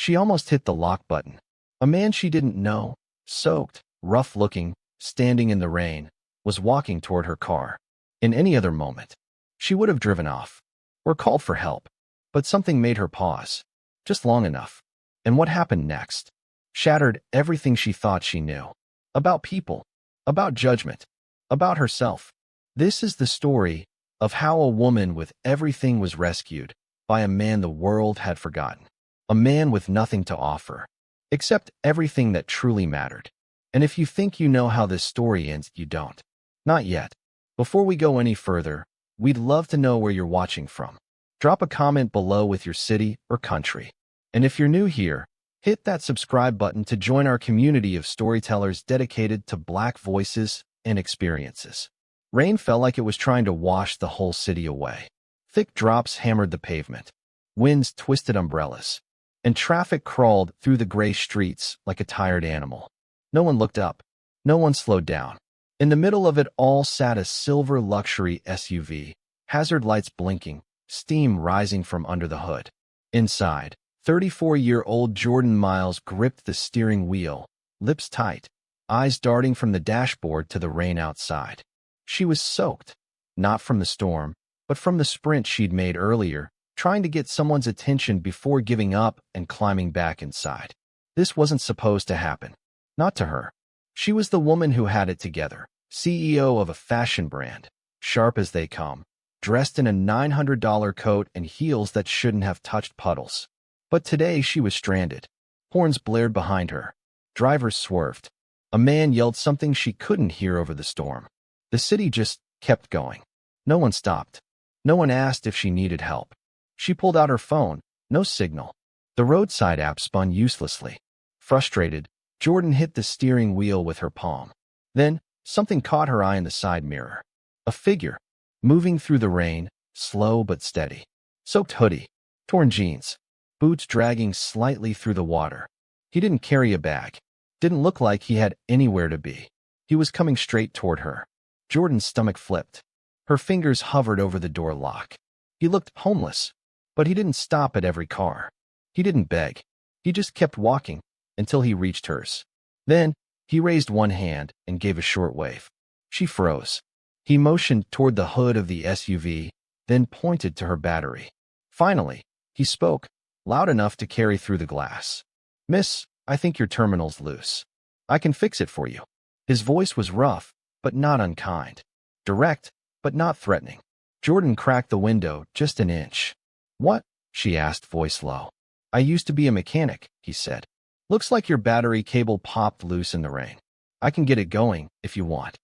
She almost hit the lock button. A man she didn't know, soaked, rough-looking, standing in the rain, was walking toward her car. In any other moment, she would have driven off or called for help, but something made her pause, just long enough. And what happened next shattered everything she thought she knew. About people, about judgment, about herself. This is the story of how a woman with everything was rescued by a man the world had forgotten. A man with nothing to offer, except everything that truly mattered. And if you think you know how this story ends, you don't. Not yet. Before we go any further, we'd love to know where you're watching from. Drop a comment below with your city or country. And if you're new here, hit that subscribe button to join our community of storytellers dedicated to Black voices and experiences. Rain felt like it was trying to wash the whole city away. Thick drops hammered the pavement. Winds twisted umbrellas. And traffic crawled through the gray streets like a tired animal. No one looked up. No one slowed down. In the middle of it all sat a silver luxury SUV, hazard lights blinking, steam rising from under the hood. Inside, 34-year-old Jordyn Miles gripped the steering wheel, lips tight, eyes darting from the dashboard to the rain outside. She was soaked, not from the storm, but from the sprint she'd made earlier, trying to get someone's attention before giving up and climbing back inside. This wasn't supposed to happen. Not to her. She was the woman who had it together, CEO of a fashion brand, sharp as they come, dressed in a $900 coat and heels that shouldn't have touched puddles. But today she was stranded. Horns blared behind her. Drivers swerved. A man yelled something she couldn't hear over the storm. The city just kept going. No one stopped. No one asked if she needed help. She pulled out her phone. No signal. The roadside app spun uselessly. Frustrated, Jordyn hit the steering wheel with her palm. Then, something caught her eye in the side mirror. A figure, moving through the rain, slow but steady. Soaked hoodie, torn jeans, boots dragging slightly through the water. He didn't carry a bag. Didn't look like he had anywhere to be. He was coming straight toward her. Jordyn's stomach flipped. Her fingers hovered over the door lock. He looked homeless, but he didn't stop at every car. He didn't beg. He just kept walking until he reached hers. Then, he raised one hand and gave a short wave. She froze. He motioned toward the hood of the SUV, then pointed to her battery. Finally, he spoke, loud enough to carry through the glass. "Miss, I think your terminal's loose. I can fix it for you." His voice was rough, but not unkind. Direct, but not threatening. Jordyn cracked the window just an inch. "What?" she asked, voice low. "I used to be a mechanic," he said. "Looks like your battery cable popped loose in the rain. I can get it going if you want."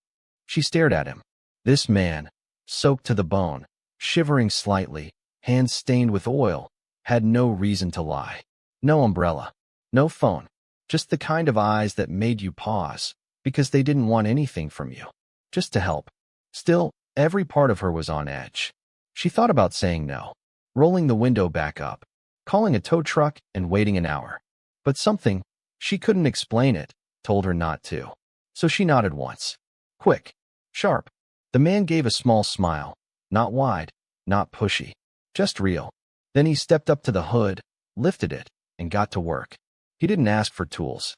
She stared at him. This man, soaked to the bone, shivering slightly, hands stained with oil, had no reason to lie. No umbrella. No phone. Just the kind of eyes that made you pause, because they didn't want anything from you. Just to help. Still, every part of her was on edge. She thought about saying no, rolling the window back up, calling a tow truck and waiting an hour. But something, she couldn't explain it, told her not to. So she nodded once. Quick. Sharp. The man gave a small smile. Not wide, not pushy. Just real. Then he stepped up to the hood, lifted it, and got to work. He didn't ask for tools.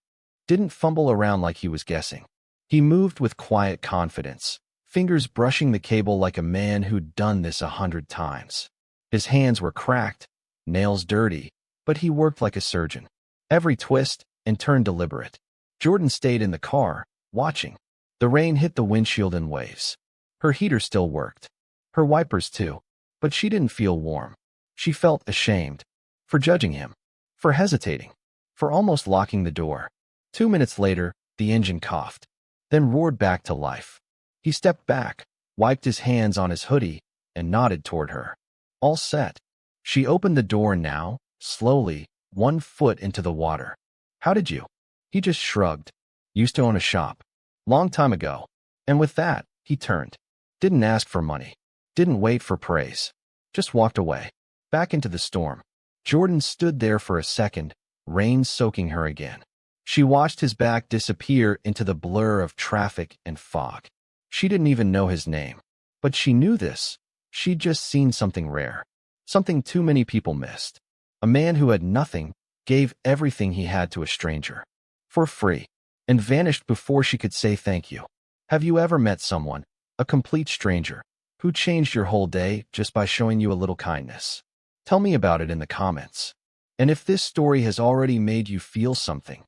Didn't fumble around like he was guessing. He moved with quiet confidence, fingers brushing the cable like a man who'd done this 100 times. His hands were cracked, nails dirty, but he worked like a surgeon. Every twist and turn deliberate. Jordyn stayed in the car, watching. The rain hit the windshield in waves. Her heater still worked. Her wipers too. But she didn't feel warm. She felt ashamed. For judging him. For hesitating. For almost locking the door. 2 minutes later, the engine coughed. Then roared back to life. He stepped back, wiped his hands on his hoodie, and nodded toward her. All set. She opened the door now, slowly, 1 foot into the water. "How did you?" He just shrugged. "Used to own a shop. Long time ago." And with that, he turned. Didn't ask for money. Didn't wait for praise. Just walked away. Back into the storm. Jordyn stood there for a second, rain soaking her again. She watched his back disappear into the blur of traffic and fog. She didn't even know his name. But she knew this. She'd just seen something rare. Something too many people missed. A man who had nothing, gave everything he had to a stranger for free, and vanished before she could say thank you. Have you ever met someone, a complete stranger, who changed your whole day just by showing you a little kindness? Tell me about it in the comments. And if this story has already made you feel something,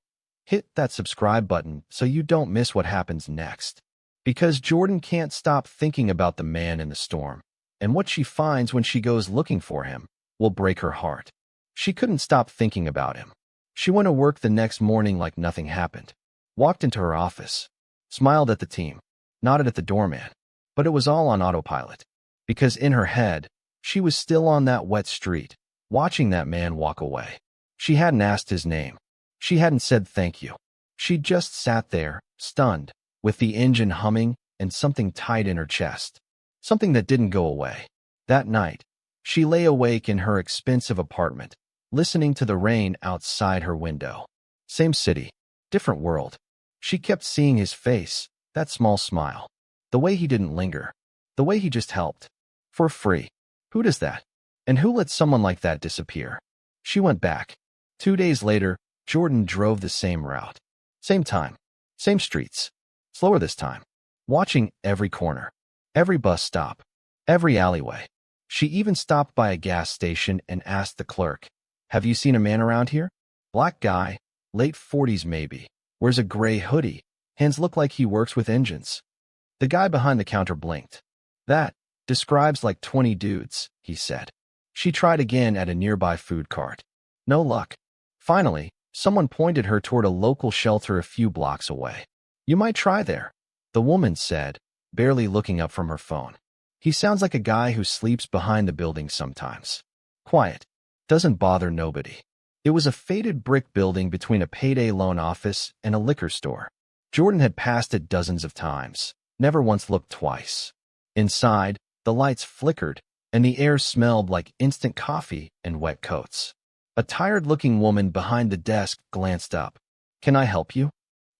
hit that subscribe button so you don't miss what happens next. Because Jordyn can't stop thinking about the man in the storm, and what she finds when she goes looking for him will break her heart. She couldn't stop thinking about him. She went to work the next morning like nothing happened, walked into her office, smiled at the team, nodded at the doorman, but it was all on autopilot, because in her head, she was still on that wet street, watching that man walk away. She hadn't asked his name. She hadn't said thank you. She just sat there, stunned, with the engine humming and something tight in her chest. Something that didn't go away. That night, she lay awake in her expensive apartment, listening to the rain outside her window. Same city, different world. She kept seeing his face, that small smile. The way he didn't linger. The way he just helped. For free. Who does that? And who lets someone like that disappear? She went back. 2 days later, Jordyn drove the same route. Same time. Same streets. Slower this time. Watching every corner. Every bus stop. Every alleyway. She even stopped by a gas station and asked the clerk, "Have you seen a man around here?" Black guy, late 40s maybe. Wears a gray hoodie. Hands look like he works with engines. The guy behind the counter blinked. "That describes like 20 dudes," he said. She tried again at a nearby food cart. No luck. Finally, someone pointed her toward a local shelter a few blocks away. "You might try there," the woman said, barely looking up from her phone. "He sounds like a guy who sleeps behind the building sometimes. Quiet. Doesn't bother nobody." It was a faded brick building between a payday loan office and a liquor store. Jordyn had passed it dozens of times, never once looked twice. Inside, the lights flickered, and the air smelled like instant coffee and wet coats. A tired-looking woman behind the desk glanced up. "Can I help you?"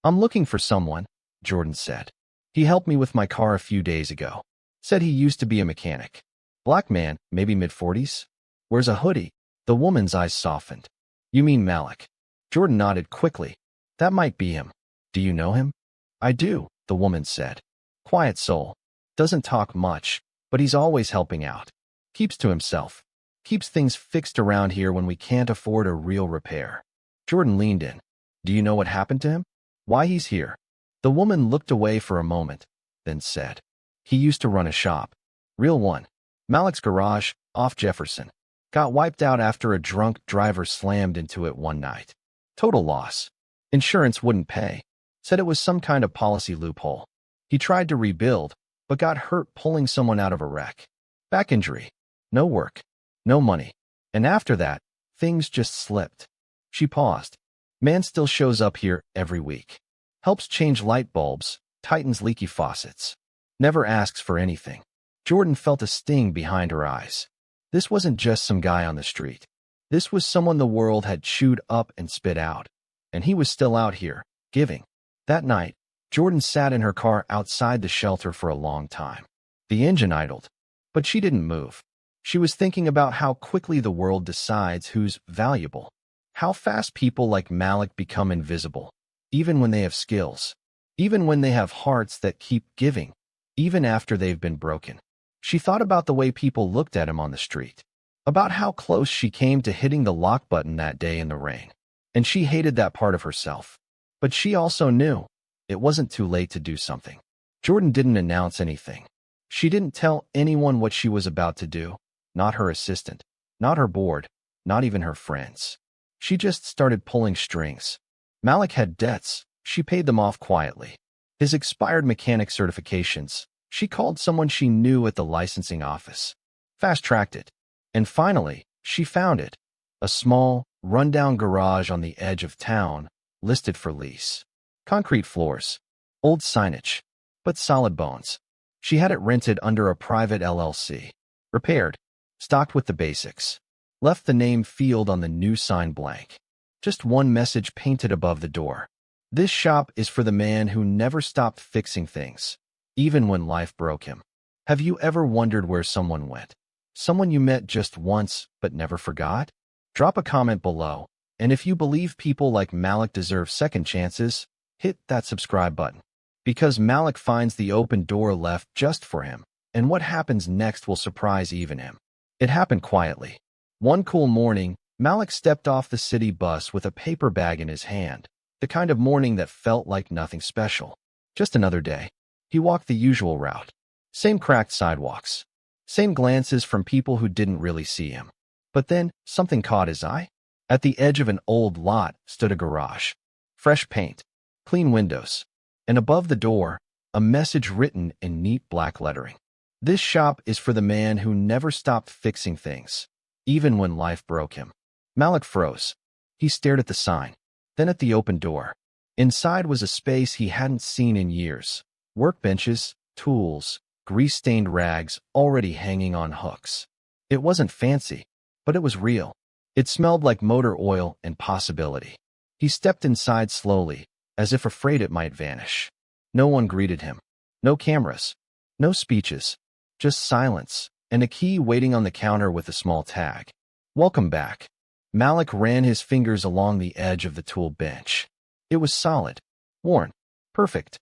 "I'm looking for someone," Jordyn said. "He helped me with my car a few days ago. Said he used to be a mechanic." Black man, maybe mid-40s. Wears a hoodie. The woman's eyes softened. "You mean Malik?" Jordyn nodded quickly. "That might be him. Do you know him?" "I do," the woman said. "Quiet soul. Doesn't talk much, but he's always helping out. Keeps to himself. Keeps things fixed around here when we can't afford a real repair." Jordyn leaned in. "Do you know what happened to him? Why he's here?" The woman looked away for a moment, then said, "He used to run a shop. Real one. Malik's garage, off Jefferson. Got wiped out after a drunk driver slammed into it one night. Total loss. Insurance wouldn't pay. Said it was some kind of policy loophole. He tried to rebuild, but got hurt pulling someone out of a wreck. Back injury. No work. No money. And after that, things just slipped." She paused. "Man still shows up here every week. Helps change light bulbs, tightens leaky faucets. Never asks for anything." Jordyn felt a sting behind her eyes. This wasn't just some guy on the street. This was someone the world had chewed up and spit out. And he was still out here, giving. That night, Jordyn sat in her car outside the shelter for a long time. The engine idled, but she didn't move. She was thinking about how quickly the world decides who's valuable. How fast people like Malik become invisible, even when they have skills, even when they have hearts that keep giving, even after they've been broken. She thought about the way people looked at him on the street, about how close she came to hitting the lock button that day in the rain. And she hated that part of herself. But she also knew it wasn't too late to do something. Jordyn didn't announce anything. She didn't tell anyone what she was about to do, not her assistant, not her board, not even her friends. She just started pulling strings. Malik had debts. She paid them off quietly. His expired mechanic certifications. She called someone she knew at the licensing office. Fast-tracked it. And finally, she found it. A small, run-down garage on the edge of town, listed for lease. Concrete floors. Old signage. But solid bones. She had it rented under a private LLC. Repaired. Stocked with the basics. Left the name field on the new sign blank. Just one message painted above the door. This shop is for the man who never stopped fixing things, even when life broke him. Have you ever wondered where someone went? Someone you met just once but never forgot? Drop a comment below And if you believe people like Malik deserve second chances, hit that subscribe button. Because Malik finds the open door left just for him, and what happens next will surprise even him. It happened quietly. One cool morning, Malik stepped off the city bus with a paper bag in his hand, the kind of morning that felt like nothing special. Just another day. He walked the usual route. Same cracked sidewalks. Same glances from people who didn't really see him. But then, something caught his eye. At the edge of an old lot stood a garage. Fresh paint, clean windows, and above the door, a message written in neat black lettering. This shop is for the man who never stopped fixing things, even when life broke him. Malik froze. He stared at the sign, then at the open door. Inside was a space he hadn't seen in years. Workbenches, tools, grease-stained rags already hanging on hooks. It wasn't fancy, but it was real. It smelled like motor oil and possibility. He stepped inside slowly, as if afraid it might vanish. No one greeted him. No cameras. No speeches. Just silence, and a key waiting on the counter with a small tag. Welcome back. Malik ran his fingers along the edge of the tool bench. It was solid, worn, perfect.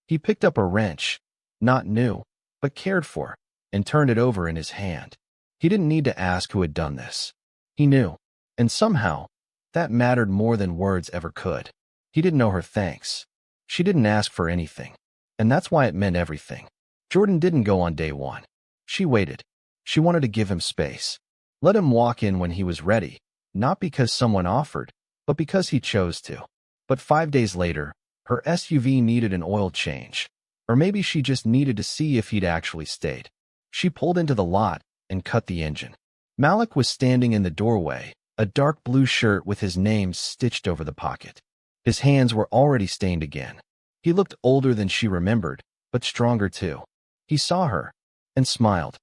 He picked up a wrench, not new, but cared for, and turned it over in his hand. He didn't need to ask who had done this. He knew, and somehow, that mattered more than words ever could. He didn't owe her thanks. She didn't ask for anything, and that's why it meant everything. Jordyn didn't go on day one. She waited. She wanted to give him space. Let him walk in when he was ready, not because someone offered, but because he chose to. But 5 days later, her SUV needed an oil change. Or maybe she just needed to see if he'd actually stayed. She pulled into the lot and cut the engine. Malik was standing in the doorway, a dark blue shirt with his name stitched over the pocket. His hands were already stained again. He looked older than she remembered, but stronger too. He saw her and smiled.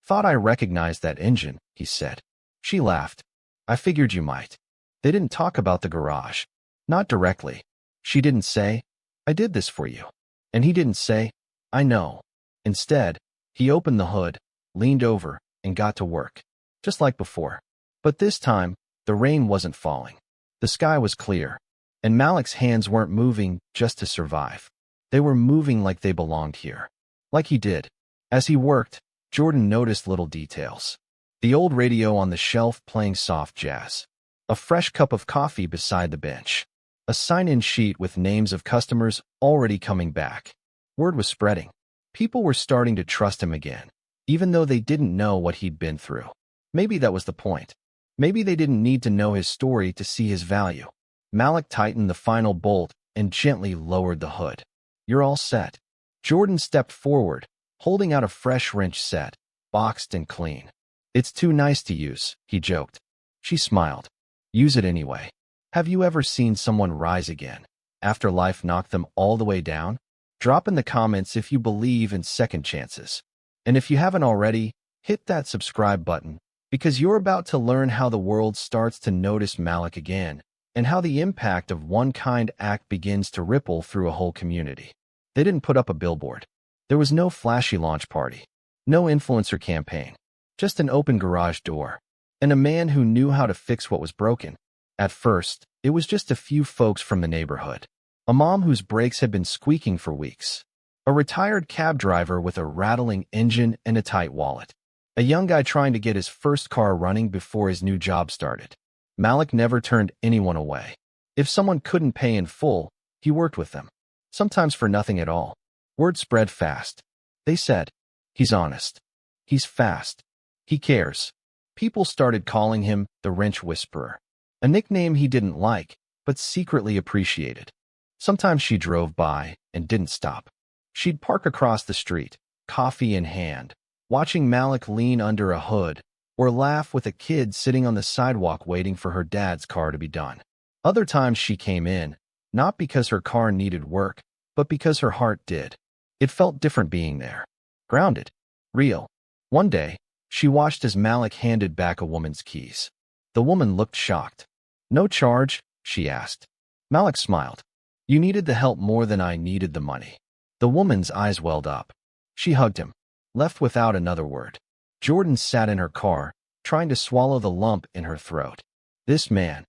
Thought I recognized that engine, he said. She laughed. I figured you might. They didn't talk about the garage. Not directly. She didn't say, I did this for you. And he didn't say, I know. Instead, he opened the hood, leaned over, and got to work. Just like before. But this time, the rain wasn't falling. The sky was clear. And Malik's hands weren't moving just to survive. They were moving like they belonged here. Like he did. As he worked, Jordyn noticed little details. The old radio on the shelf playing soft jazz. A fresh cup of coffee beside the bench. A sign-in sheet with names of customers already coming back. Word was spreading. People were starting to trust him again, even though they didn't know what he'd been through. Maybe that was the point. Maybe they didn't need to know his story to see his value. Malik tightened the final bolt and gently lowered the hood. You're all set. Jordyn stepped forward, holding out a fresh wrench set, boxed and clean. It's too nice to use, he joked. She smiled. Use it anyway. Have you ever seen someone rise again, after life knocked them all the way down? Drop in the comments if you believe in second chances. And if you haven't already, hit that subscribe button, because you're about to learn how the world starts to notice Malik again, and how the impact of one kind act begins to ripple through a whole community. They didn't put up a billboard. There was no flashy launch party, no influencer campaign, just an open garage door, and a man who knew how to fix what was broken. At first, it was just a few folks from the neighborhood. A mom whose brakes had been squeaking for weeks. A retired cab driver with a rattling engine and a tight wallet. A young guy trying to get his first car running before his new job started. Malik never turned anyone away. If someone couldn't pay in full, he worked with them. Sometimes for nothing at all. Word spread fast. They said, he's honest. He's fast. He cares. People started calling him the Wrench Whisperer. A nickname he didn't like, but secretly appreciated. Sometimes she drove by and didn't stop. She'd park across the street, coffee in hand, watching Malik lean under a hood, or laugh with a kid sitting on the sidewalk waiting for her dad's car to be done. Other times she came in, not because her car needed work, but because her heart did. It felt different being there. Grounded. Real. One day, she watched as Malik handed back a woman's keys. The woman looked shocked. No charge, she asked. Malik smiled. You needed the help more than I needed the money. The woman's eyes welled up. She hugged him, left without another word. Jordyn sat in her car, trying to swallow the lump in her throat. This man.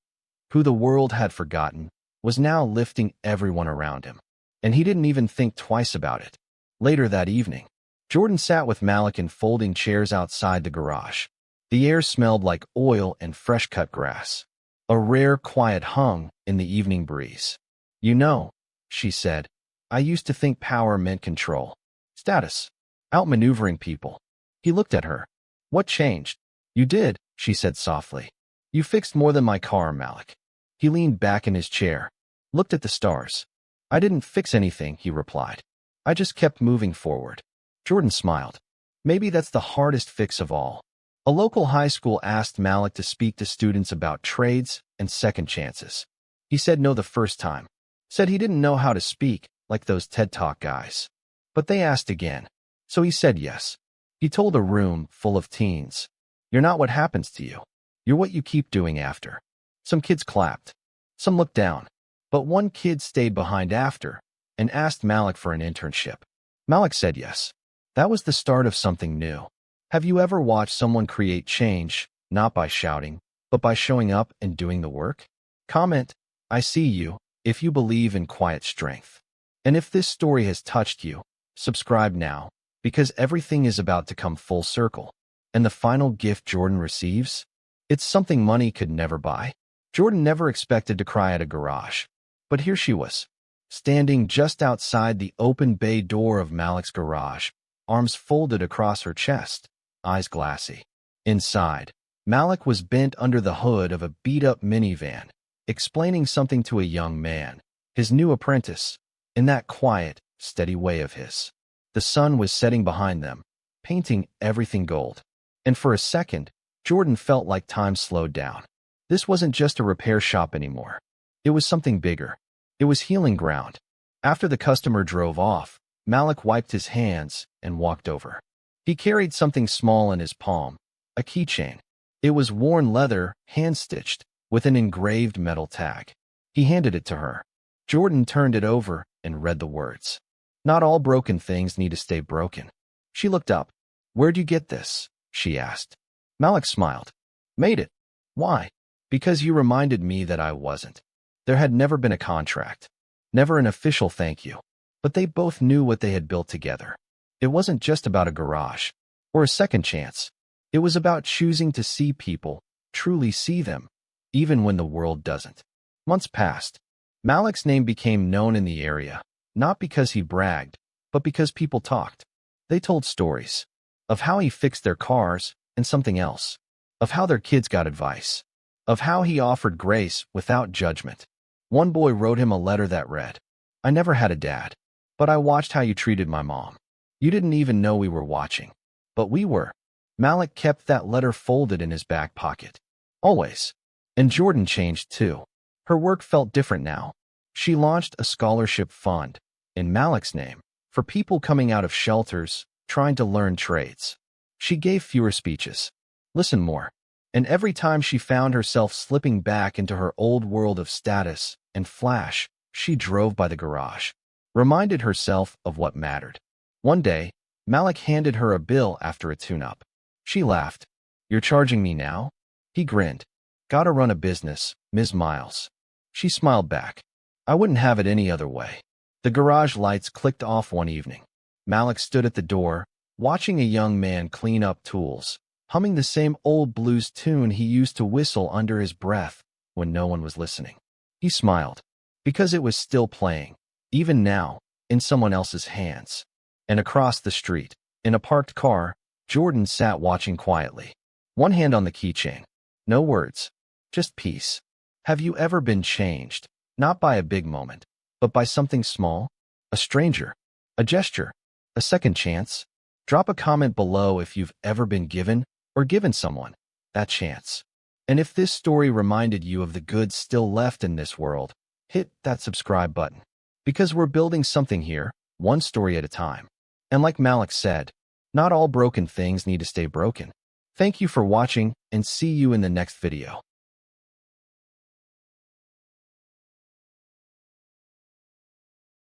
who the world had forgotten, was now lifting everyone around him. And he didn't even think twice about it. Later that evening, Jordyn sat with Malik in folding chairs outside the garage. The air smelled like oil and fresh-cut grass. A rare quiet hung in the evening breeze. "You know," she said, "I used to think power meant control, status, outmaneuvering people." He looked at her. "What changed?" "You did," she said softly. "You fixed more than my car, Malik." He leaned back in his chair, looked at the stars. "I didn't fix anything," he replied. "I just kept moving forward." Jordyn smiled. "Maybe that's the hardest fix of all." A local high school asked Malik to speak to students about trades and second chances. He said no the first time. Said he didn't know how to speak, like those TED Talk guys. But they asked again. So he said yes. He told a room full of teens, "You're not what happens to you. You're what you keep doing after." Some kids clapped. Some looked down. But one kid stayed behind after and asked Malik for an internship. Malik said yes. That was the start of something new. Have you ever watched someone create change, not by shouting, but by showing up and doing the work? Comment, "I see you," if you believe in quiet strength. And if this story has touched you, subscribe now, because everything is about to come full circle. And the final gift Jordyn receives? It's something money could never buy. Jordyn never expected to cry at a garage. But here she was, standing just outside the open bay door of Malik's garage, arms folded across her chest, eyes glassy. Inside, Malik was bent under the hood of a beat-up minivan, explaining something to a young man, his new apprentice, in that quiet, steady way of his. The sun was setting behind them, painting everything gold. And for a second, Jordyn felt like time slowed down. This wasn't just a repair shop anymore. It was something bigger. It was healing ground. After the customer drove off, Malik wiped his hands and walked over. He carried something small in his palm, a keychain. It was worn leather, hand-stitched, with an engraved metal tag. He handed it to her. Jordyn turned it over and read the words. "Not all broken things need to stay broken." She looked up. "Where'd you get this?" she asked. Malik smiled. "Made it." "Why?" "Because you reminded me that I wasn't." There had never been a contract. Never an official thank you. But they both knew what they had built together. It wasn't just about a garage or a second chance. It was about choosing to see people, truly see them, even when the world doesn't. Months passed. Malik's name became known in the area, not because he bragged, but because people talked. They told stories of how he fixed their cars and something else, of how their kids got advice, of how he offered grace without judgment. One boy wrote him a letter that read, "I never had a dad, but I watched how you treated my mom. You didn't even know we were watching. But we were." Malik kept that letter folded in his back pocket. Always. And Jordyn changed too. Her work felt different now. She launched a scholarship fund, in Malik's name, for people coming out of shelters, trying to learn trades. She gave fewer speeches. Listened more. And every time she found herself slipping back into her old world of status and flash, she drove by the garage, reminded herself of what mattered. One day, Malik handed her a bill after a tune-up. She laughed. "You're charging me now?" He grinned. "Gotta run a business, Ms. Miles." She smiled back. "I wouldn't have it any other way." The garage lights clicked off one evening. Malik stood at the door, watching a young man clean up tools, humming the same old blues tune he used to whistle under his breath when no one was listening. He smiled, because it was still playing, even now, in someone else's hands. And across the street, in a parked car, Jordyn sat watching quietly, one hand on the keychain. No words, just peace. Have you ever been changed, not by a big moment, but by something small? A stranger, a gesture, a second chance? Drop a comment below if you've ever been given or given someone that chance. And if this story reminded you of the good still left in this world, hit that subscribe button. Because we're building something here, one story at a time. And like Malik said, not all broken things need to stay broken. Thank you for watching, and see you in the next video.